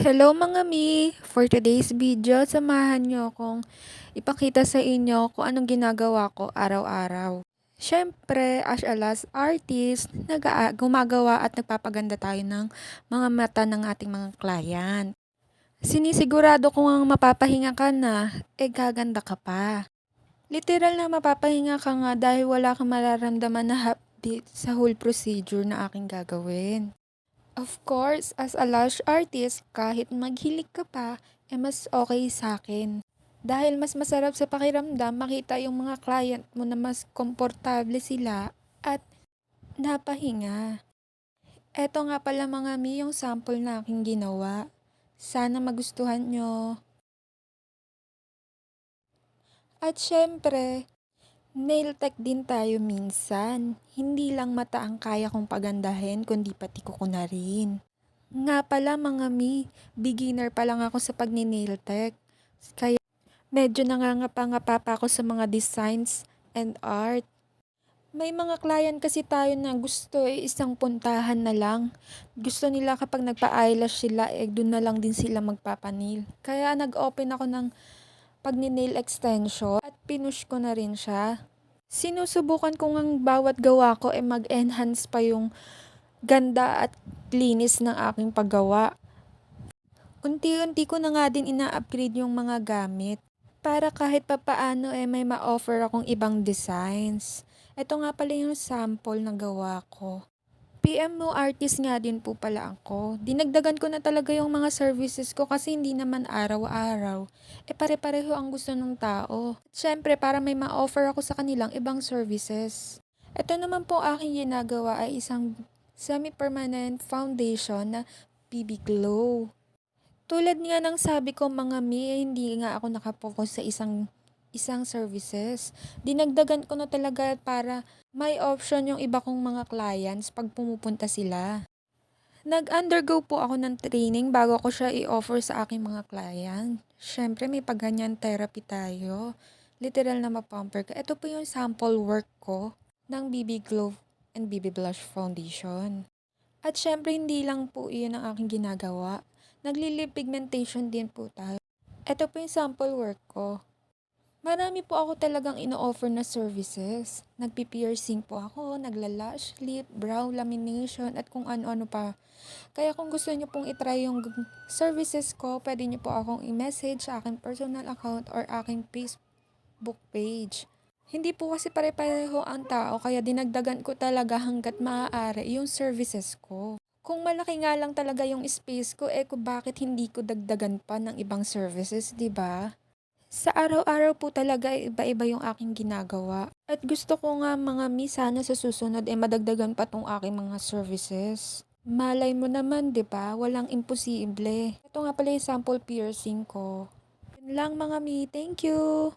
Hello mga mi! For today's video, samahan niyo akong ipakita sa inyo kung anong ginagawa ko araw-araw. Siyempre, as a last artist, gumagawa at nagpapaganda tayo ng mga mata ng ating mga client. Sinisigurado ko ang mapapahinga ka na, gaganda ka pa. Literal na mapapahinga ka nga dahil wala kang mararamdaman na hapdi sa whole procedure na aking gagawin. Of course, as a lash artist, kahit maghilig ka pa, mas okay sa akin. Dahil mas masarap sa pakiramdam makita yung mga client mo na mas komportable sila at napahinga. Eto nga pala mga mi yung sample na aking ginawa. Sana magustuhan nyo. At syempre, nail tech din tayo minsan. Hindi lang mata ang kaya kong pagandahin, kundi pati kuko na rin. Nga pala mga mi, beginner pa lang ako sa pagni-nail tech. Kaya medyo nangangapa-ngapa pa ako sa mga designs and art. May mga client kasi tayo na gusto isang puntahan na lang. Gusto nila kapag nagpa-eyelash sila, doon na lang din sila magpapanail. Kaya nag-open ako ng pagni-nail extension at pinush ko na rin siya. Sinusubukan ko ngang bawat gawa ko mag-enhance pa yung ganda at linis ng aking paggawa. Unti-unti ko na nga din ina-upgrade yung mga gamit para kahit papaano may ma-offer akong ibang designs. Ito nga pala yung sample na gawa ko. PM mo artist nga din po pala ako. Dinagdagan ko na talaga yung mga services ko kasi hindi naman araw-araw. Pare-pareho ang gusto ng tao. At syempre para may ma-offer ako sa kanilang ibang services. Ito naman po aking ginagawa ay isang semi-permanent foundation na BB Glow. Tulad nga ng sabi ko mga mi, hindi nga ako nakapokus sa isang services. Dinagdagan ko na talaga para may option yung iba kong mga clients pag pumupunta sila. Nag-undergo po ako ng training bago ko siya i-offer sa aking mga client. Siyempre may pagganyan therapy tayo. Literal na mapamper ka. Ito po yung sample work ko ng BB Glow and BB Blush Foundation. At syempre hindi lang po iyon ang aking ginagawa. Nagli-lip pigmentation din po tayo. Ito po yung sample work ko. Marami po ako talagang ino-offer na services. Nagpi-piercing po ako, nagla-lash lip, brow lamination, at kung ano-ano pa. Kaya kung gusto niyo pong itry yung services ko, pwede niyo po akong i-message sa aking personal account or aking Facebook page. Hindi po kasi pare-pareho ang tao kaya dinagdagan ko talaga hanggat maaari yung services ko. Kung malaki nga lang talaga yung space ko, kung bakit hindi ko dagdagan pa ng ibang services, 'di ba? Sa araw-araw po talaga iba-iba yung aking ginagawa. At gusto ko nga mga mi sana sa susunod madagdagan pa tong aking mga services. Malay mo naman, 'di ba? Walang imposible. Ito nga pala yung sample piercing ko. Yun lang mga mi, thank you!